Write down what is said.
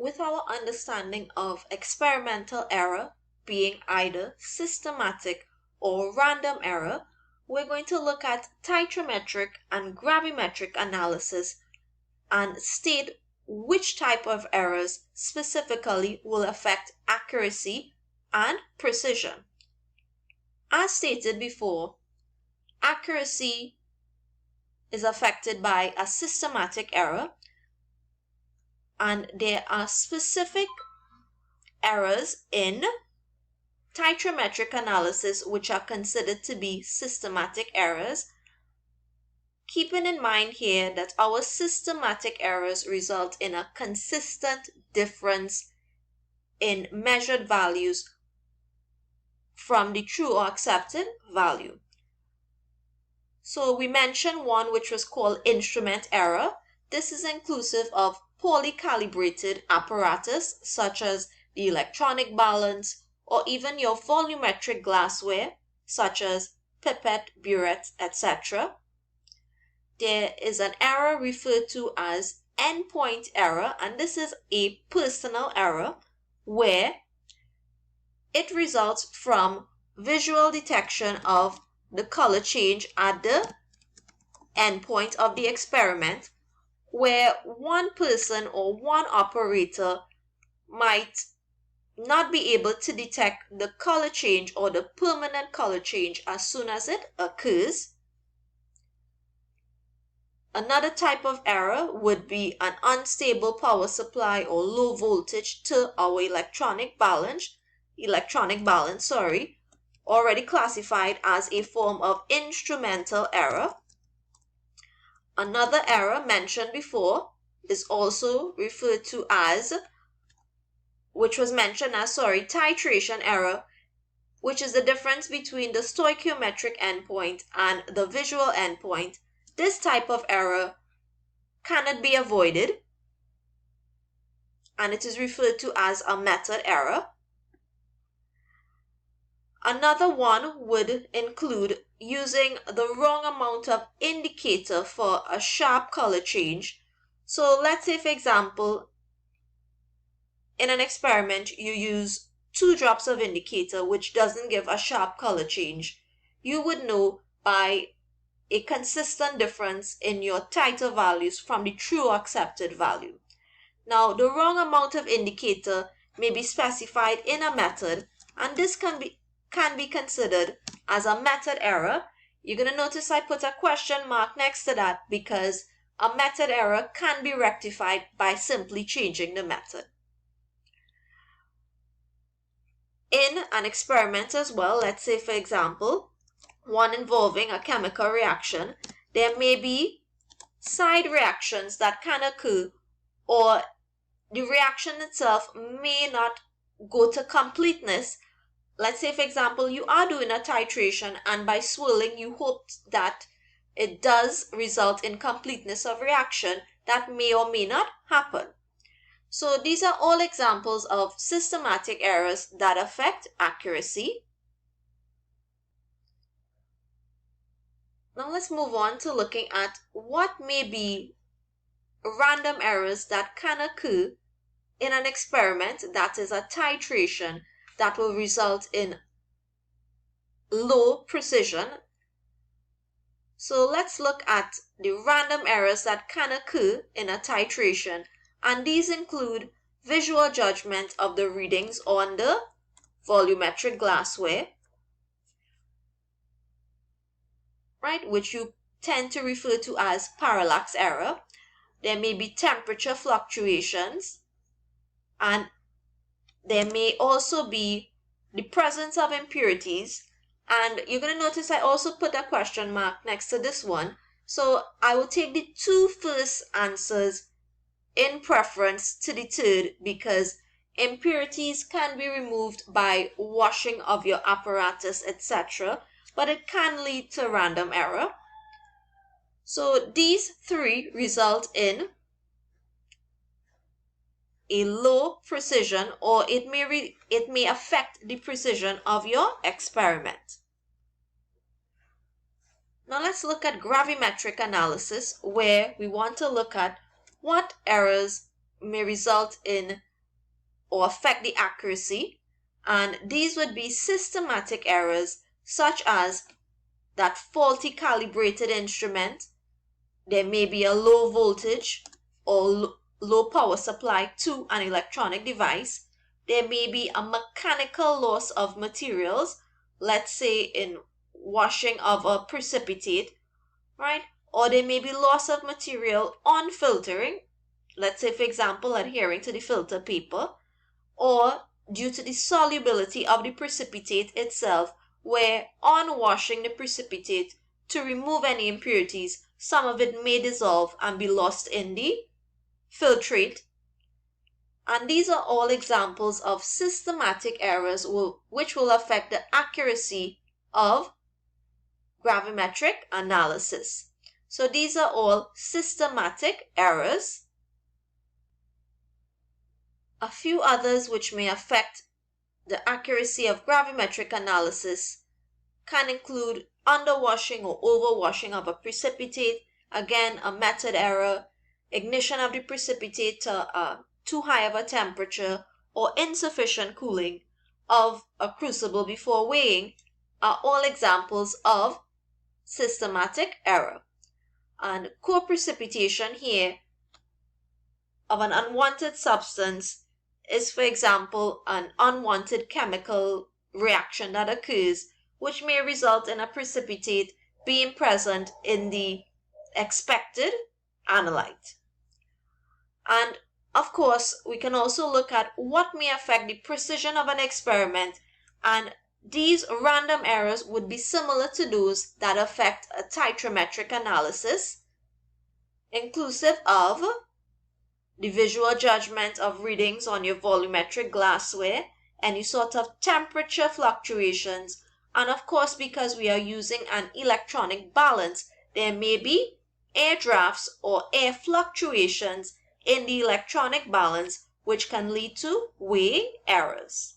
with our understanding of experimental error being either systematic or random error, we're going to look at titrimetric and gravimetric analysis and state which type of errors specifically will affect accuracy and precision. As stated before, accuracy is affected by a systematic error, and there are specific errors in titrimetric analysis which are considered to be systematic errors. Keeping in mind here that our systematic errors result in a consistent difference in measured values from the true or accepted value. So we mentioned one which was called instrument error. This is inclusive of poorly calibrated apparatus such as the electronic balance or even your volumetric glassware such as pipette, burette, etc. There is an error referred to as endpoint error, and this is a personal error where it results from visual detection of the color change at the endpoint of the experiment, where one person or one operator might not be able to detect the color change or the permanent color change as soon as it occurs. Another type of error would be an unstable power supply or low voltage to our electronic balance, already classified as a form of instrumental error. Another error mentioned before is also referred to as, titration error, which is the difference between the stoichiometric endpoint and the visual endpoint. This type of error cannot be avoided, and it is referred to as a method error. Another one would include using the wrong amount of indicator for a sharp color change. So let's say, for example, in an experiment you use 2 drops of indicator which doesn't give a sharp color change. You would know by a consistent difference in your titer values from the true or accepted value. Now, the wrong amount of indicator may be specified in a method, and this can be considered as a method error. You're going to notice I put a question mark next to that because a method error can be rectified by simply changing the method. In an experiment as well, let's say for example, one involving a chemical reaction, there may be side reactions that can occur, or the reaction itself may not go to completeness. Let's say, for example, you are doing a titration and by swirling you hope that it does result in completeness of reaction. That may or may not happen. So these are all examples of systematic errors that affect accuracy. Now let's move on to looking at what may be random errors that can occur in an experiment that is a titration that will result in low precision. So let's look at the random errors that can occur in a titration, and these include visual judgment of the readings on the volumetric glassware, which you tend to refer to as parallax error. There may be temperature fluctuations, and there may also be the presence of impurities. And you're going to notice I also put a question mark next to this one. So I will take the 2 first answers in preference to the third, because impurities can be removed by washing of your apparatus, etc., but it can lead to random error. So these 3 result in a low precision, or it may affect the precision of your experiment. Now let's look at gravimetric analysis, where we want to look at what errors may result in or affect the accuracy, and these would be systematic errors such as that faulty calibrated instrument. There may be a low voltage or low power supply to an electronic device. There may be a mechanical loss of materials, let's say in washing of a precipitate, right? Or there may be loss of material on filtering, let's say for example adhering to the filter paper, or due to the solubility of the precipitate itself, where on washing the precipitate to remove any impurities, some of it may dissolve and be lost in the filtrate. And these are all examples of systematic errors which will affect the accuracy of gravimetric analysis. So these are all systematic errors. A few others which may affect the accuracy of gravimetric analysis can include underwashing or overwashing of a precipitate, again a method error, ignition of the precipitate to too high of a temperature, or insufficient cooling of a crucible before weighing are all examples of systematic error. And co-precipitation here of an unwanted substance is, for example, an unwanted chemical reaction that occurs which may result in a precipitate being present in the expected analyte. And of course, we can also look at what may affect the precision of an experiment, and these random errors would be similar to those that affect a titrimetric analysis, inclusive of the visual judgment of readings on your volumetric glassware, any sort of temperature fluctuations, and of course, because we are using an electronic balance, there may be air drafts or air fluctuations in the electronic balance which can lead to weighing errors.